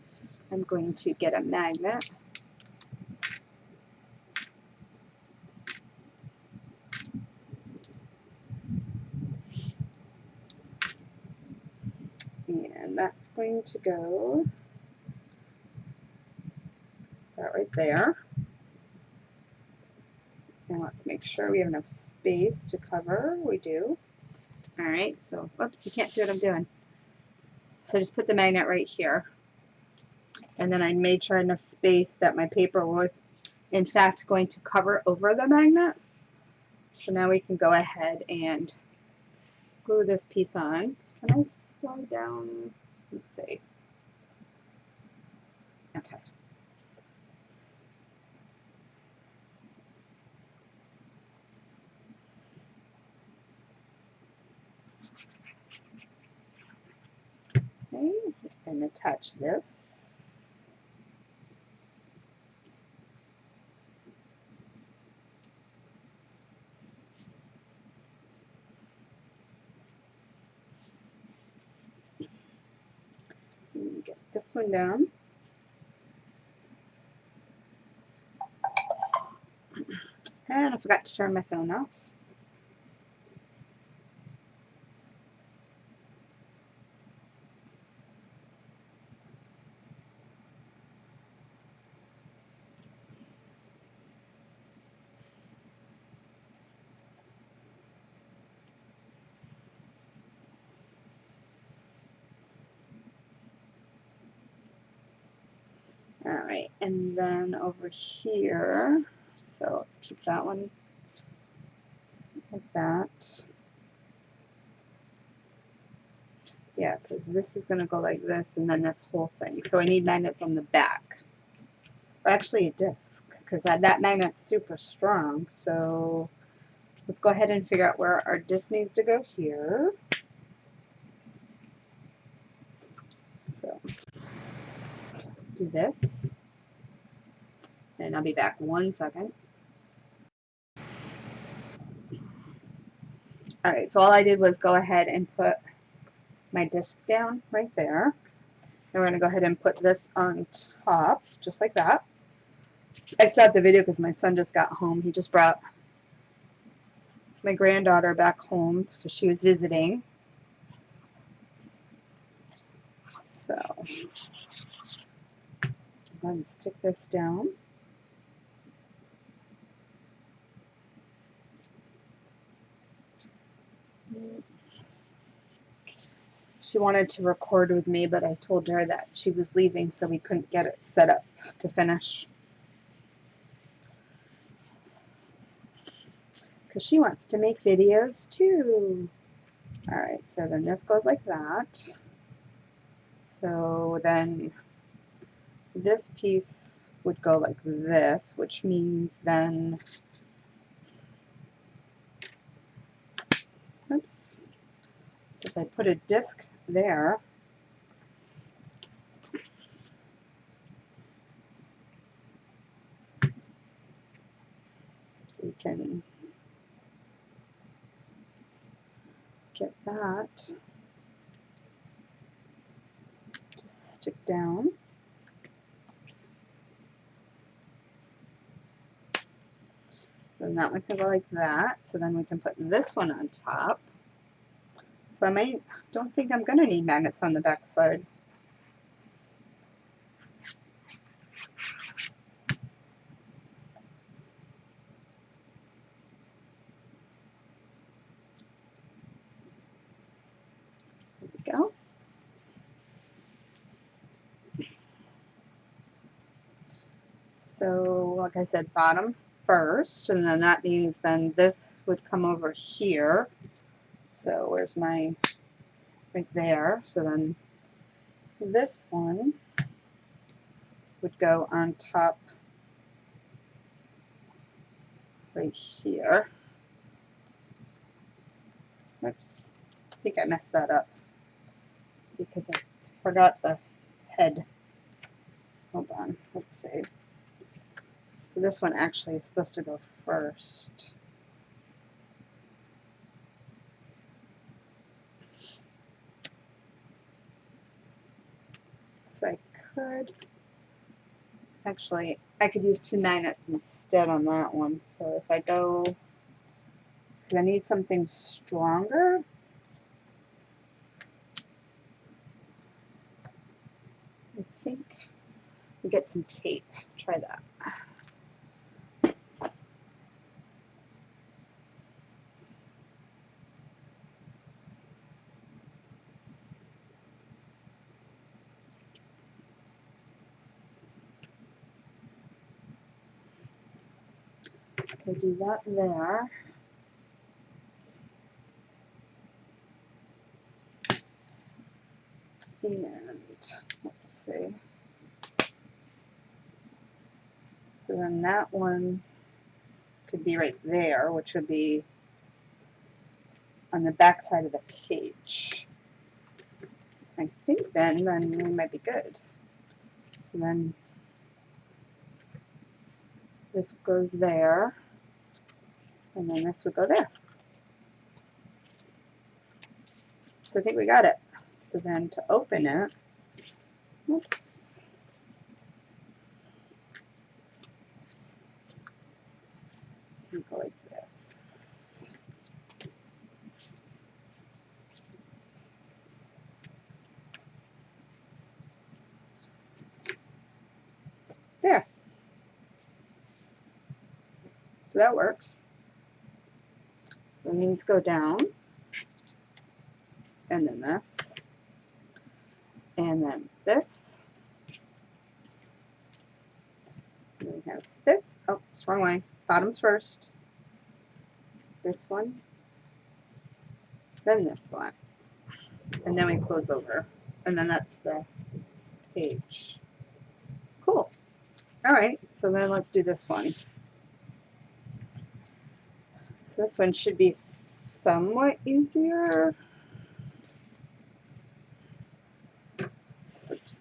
I'm going to get a magnet. And that's going to go about right there. And let's make sure we have enough space to cover. We do. Alright, so, oops, you can't see what I'm doing. So just put the magnet right here. And then I made sure enough space that my paper was, in fact, going to cover over the magnet. So now we can go ahead and glue this piece on. Can I slide down? Let's see. Okay. Okay, and attach this. this one down. And I forgot to turn my phone off. Alright, and then over here, so let's keep that one like that. Yeah, because this is going to go like this and then this whole thing. So I need magnets on the back. Or actually a disc, because that magnet's super strong. So let's go ahead and figure out where our disc needs to go here. So do this. And I'll be back 1 second. Alright, so all I did was go ahead and put my disc down right there. And we're going to go ahead and put this on top, just like that. I stopped the video because my son just got home. He just brought my granddaughter back home because she was visiting. So I'm going to stick this down. She wanted to record with me, but I told her that she was leaving, so we couldn't get it set up to finish. Because she wants to make videos too. Alright, so then this goes like that. So then this piece would go like this, which means then, oops, so if I put a disc there, we can get that to stick down. So then that one can go like that. So then we can put this one on top. So I don't think I'm going to need magnets on the back side. There we go. So like I said, bottom first, and then that means then this would come over here. So where's my, right there. So then this one would go on top right here. Oops, I think I messed that up because I forgot the head. Hold on, let's see. So this one actually is supposed to go first. So I could, actually, I could use 2 magnets instead on that one. So if I go, because I need something stronger. I think we get some tape. Try that. So do that there. And let's see. So then that one could be right there, which would be on the back side of the page. I think then we might be good. So then this goes there, and then this would go there. So I think we got it. So then to open it, Oops. And go like this. There. So that works. So then these go down, and then this, and then this. And then we have this. Oh, it's wrong way. Bottoms first. This one. Then this one. And then we close over. And then that's the page. Cool. Alright, so then let's do this one. So this one should be somewhat easier. So let's,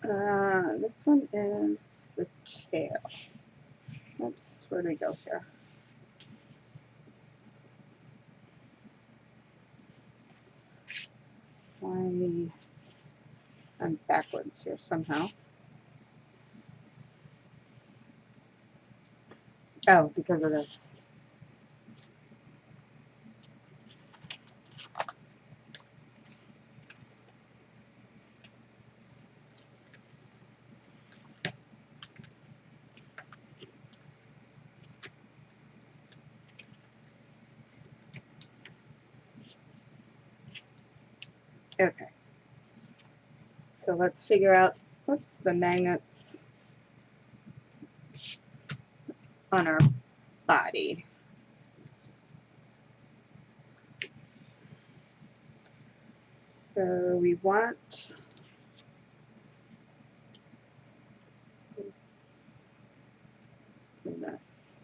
this one is the tail. Oops, where do we go here? Why? I'm backwards here somehow. Oh, because of this. Okay. So let's figure out, whoops, the magnets on our body. So we want this and this.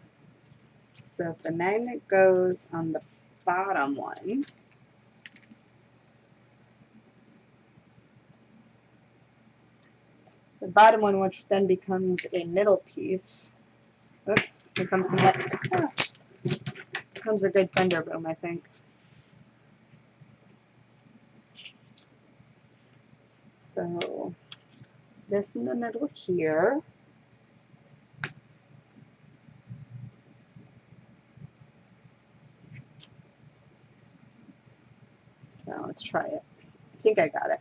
So if the magnet goes on the bottom one, the bottom one, which then becomes a middle piece. Oops, here comes the net. Ah, comes a good thunder boom, I think. So this in the middle here. So let's try it. I think I got it.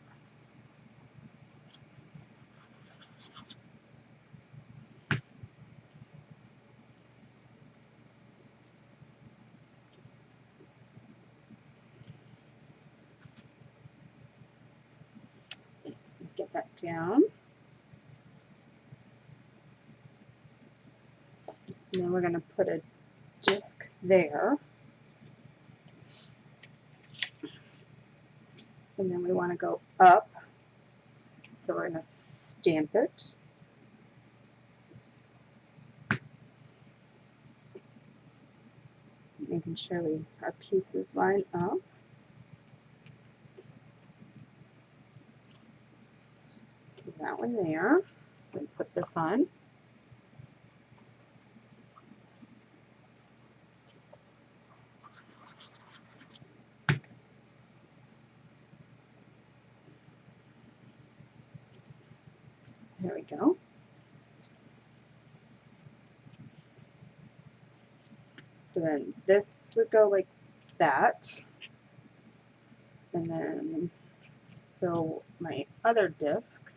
Get that down. And then we're going to put a disc there. And then we want to go up. So we're going to stamp it. Making sure our pieces line up. So that one there. Then put this on. There we go. So then this would go like that. And then, so my other disc,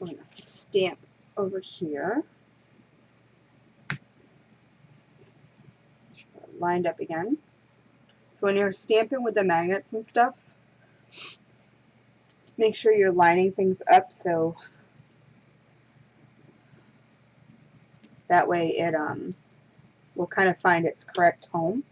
I'm going to stamp over here. Lined up again. So when you're stamping with the magnets and stuff, make sure you're lining things up so that way it will kind of find its correct home.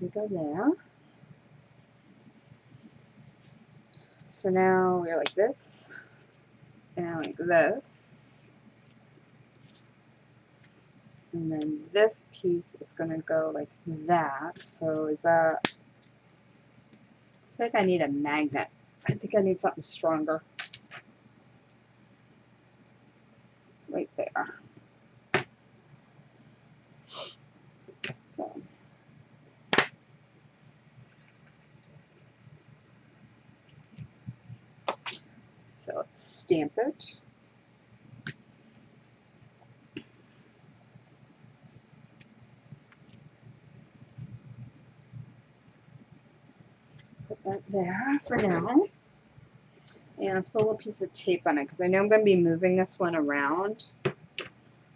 We go there. So now we're like this and like this. And then this piece is going to go like that. So is that I think I need a magnet. I think I need something stronger. Right there. So let's stamp it. Put that there for now. And let's put a little piece of tape on it because I know I'm going to be moving this one around.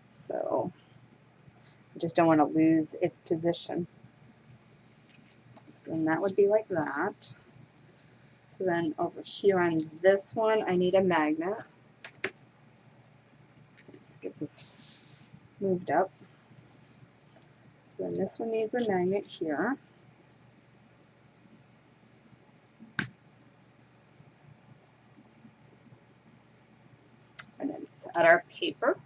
So I just don't want to lose its position. So then that would be like that. So then over here on this one, I need a magnet. Let's get this moved up. So then this one needs a magnet here. And then let's add our paper.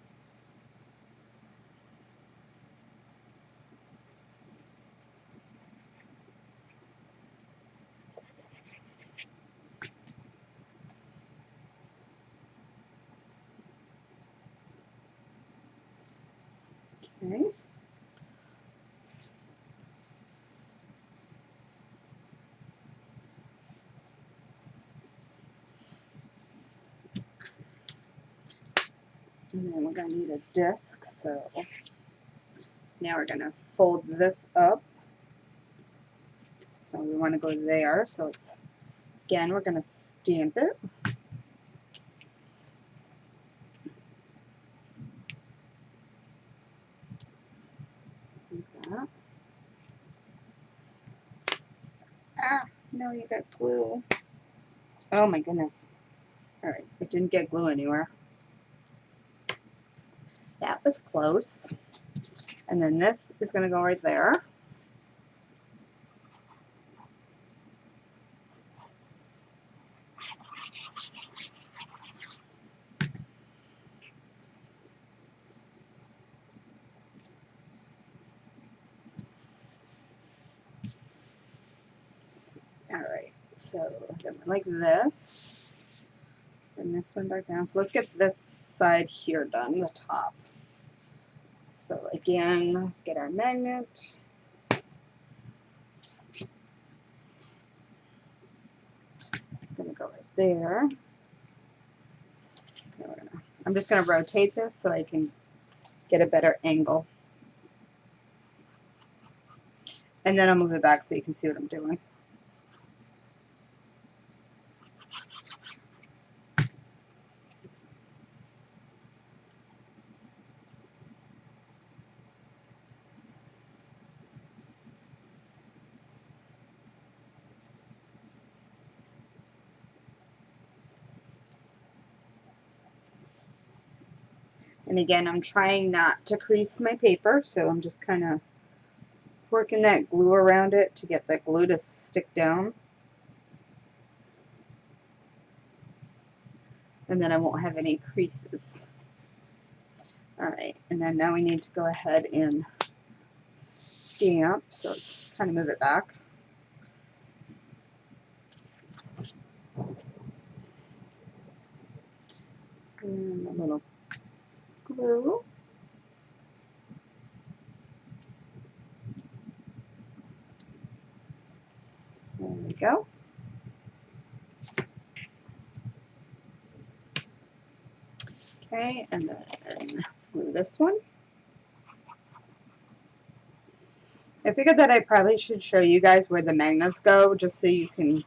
Okay. And then we're going to need a disc, so now we're going to fold this up. So we want to go there, so it's, again, we're going to stamp it. Like that. Ah, no, you got glue. Oh my goodness. Alright, it didn't get glue anywhere. That was close. And then this is going to go right there. Alright, so then like this. Bring this one back down. So let's get this side here done, the top. So again, let's get our magnet. It's going to go right there. I'm just going to rotate this so I can get a better angle. And then I'll move it back so you can see what I'm doing. And again, I'm trying not to crease my paper, so I'm just kind of working that glue around it to get that glue to stick down. And then I won't have any creases. Alright, and then now we need to go ahead and stamp, so let's kind of move it back. And a little glue. There we go. Okay, and then let's glue this one. I figured that I probably should show you guys where the magnets go, just so you can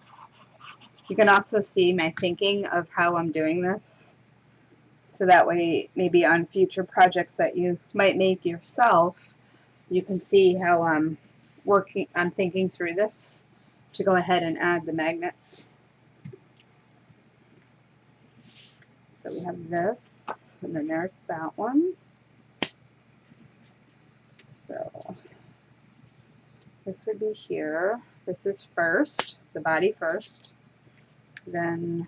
also see my thinking of how I'm doing this. So that way, maybe on future projects that you might make yourself, you can see how I'm thinking through this to go ahead and add the magnets. So we have this, and then there's that one. So this would be here. This is first, the body first. Then,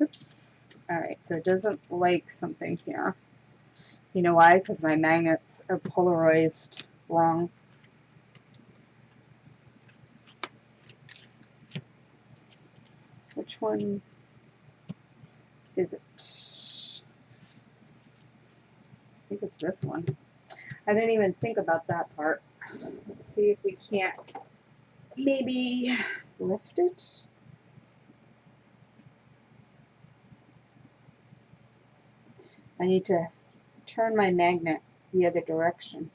oops. Alright, so it doesn't like something here. You know why? Because my magnets are polarized wrong. Which one is it? I think it's this one. I didn't even think about that part. Let's see if we can't maybe lift it. I need to turn my magnet the other direction.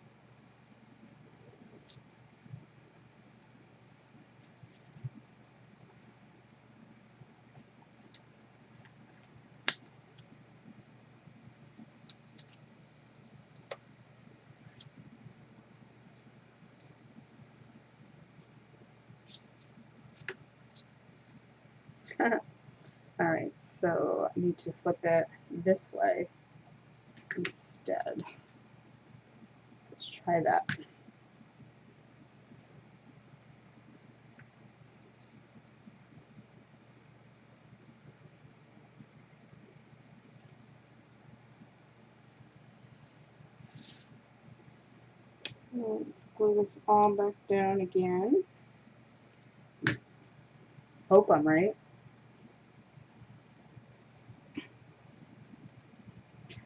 Alright, so I need to flip it this way instead. So let's try that. Let's glue this all back down again. Hope I'm right.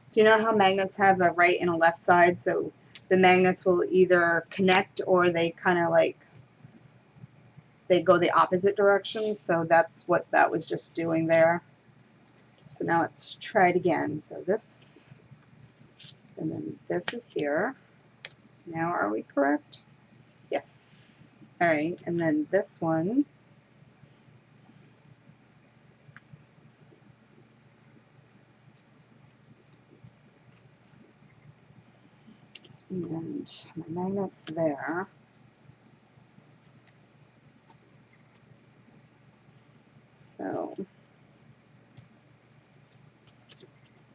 So you know how magnets have a right and a left side, so the magnets will either connect or they kind of like, they go the opposite direction, so that's what that was just doing there. So now let's try it again. So this, and then this is here. Now are we correct? Yes. Alright, and then this one. And my magnet's there. So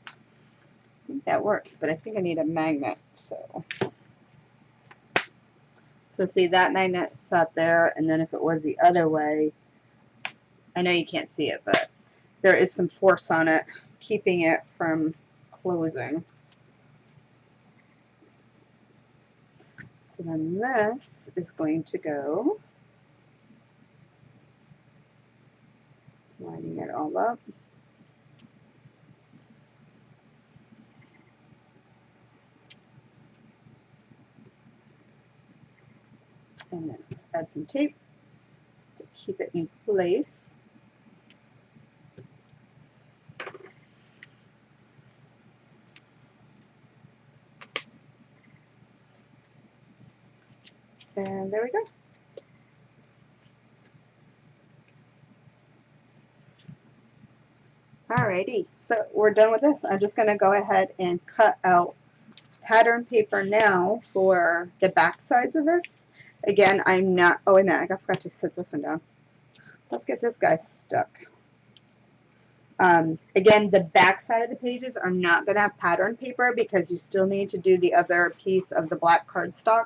I think that works, but I think I need a magnet. So see, that magnet sat there, and then if it was the other way, I know you can't see it, but there is some force on it, keeping it from closing. So then this is going to go, lining it all up. And then let's add some tape to keep it in place. And there we go. Alrighty, so we're done with this. I'm just going to go ahead and cut out pattern paper now for the back sides of this. Again, I'm not, oh wait a minute, I forgot to set this one down. Let's get this guy stuck. Again, the back side of the pages are not going to have pattern paper because you still need to do the other piece of the black cardstock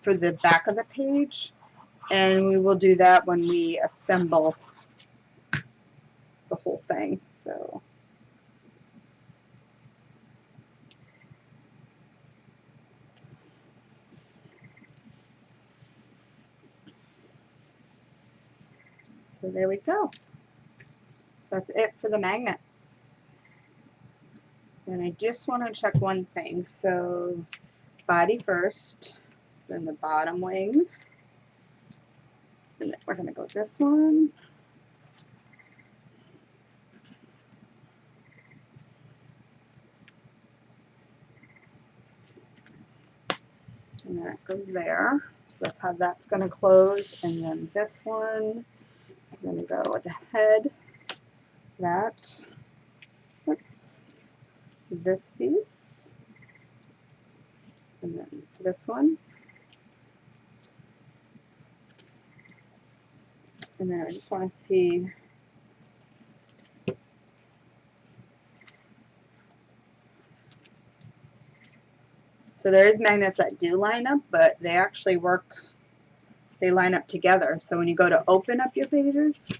for the back of the page. And we will do that when we assemble the whole thing. So there we go. So that's it for the magnets. And I just want to check one thing. So body first, then the bottom wing. And then we're going to go this one. And that goes there. So that's how that's going to close. And then this one, I'm going to go with the head, that, oops, this piece, and then this one. And then I just want to see so there is magnets that do line up, but they actually work, they line up together. So when you go to open up your pages,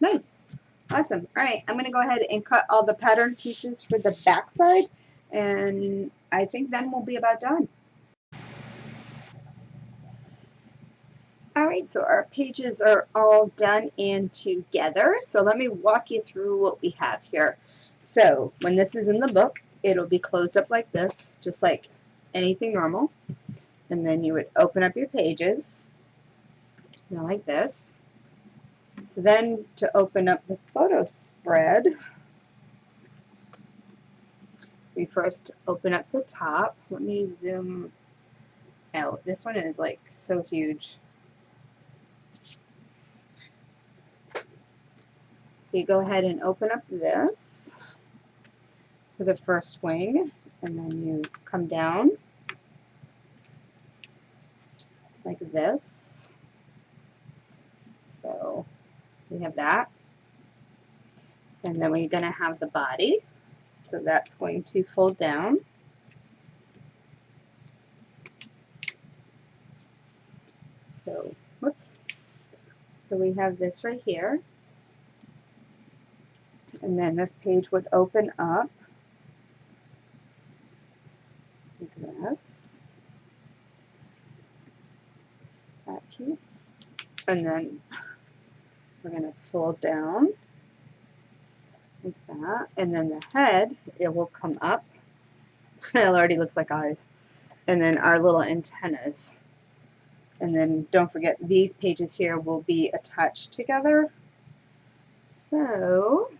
nice, awesome. All right, I'm going to go ahead and cut all the pattern pieces for the back side, and I think then we'll be about done. Alright, so our pages are all done and together. So let me walk you through what we have here. So when this is in the book, it'll be closed up like this, just like anything normal. And then you would open up your pages, like this. So then to open up the photo spread, we first open up the top. Let me zoom out. This one is like so huge. So you go ahead and open up this for the first wing, and then you come down like this. So we have that. And then we're going to have the body. So that's going to fold down. So, whoops. So we have this right here. And then this page would open up like this. That piece. And then we're going to fold down like that. And then the head, it will come up. It already looks like eyes. And then our little antennas. And then don't forget, these pages here will be attached together. So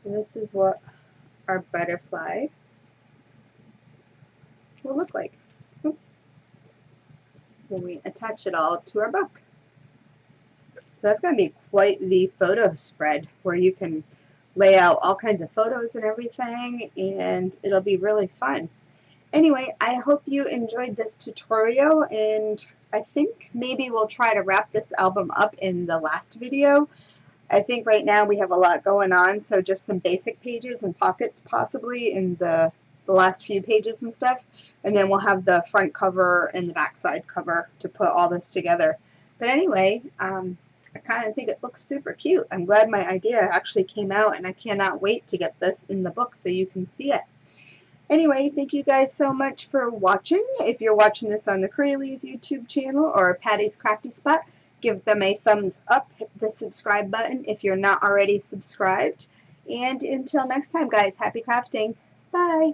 this is what our butterfly will look like. Oops. When we attach it all to our book. So that's going to be quite the photo spread where you can lay out all kinds of photos and everything, and it'll be really fun. Anyway, I hope you enjoyed this tutorial, and I think maybe we'll try to wrap this album up in the last video. I think right now we have a lot going on, so just some basic pages and pockets possibly in the last few pages and stuff, and then we'll have the front cover and the back side cover to put all this together. But anyway, I kind of think it looks super cute. I'm glad my idea actually came out, and I cannot wait to get this in the book so you can see it. Anyway, thank you guys so much for watching. If you're watching this on the Crealies YouTube channel or Patty's Crafty Spot, give them a thumbs up, hit the subscribe button if you're not already subscribed. And until next time, guys, happy crafting. Bye.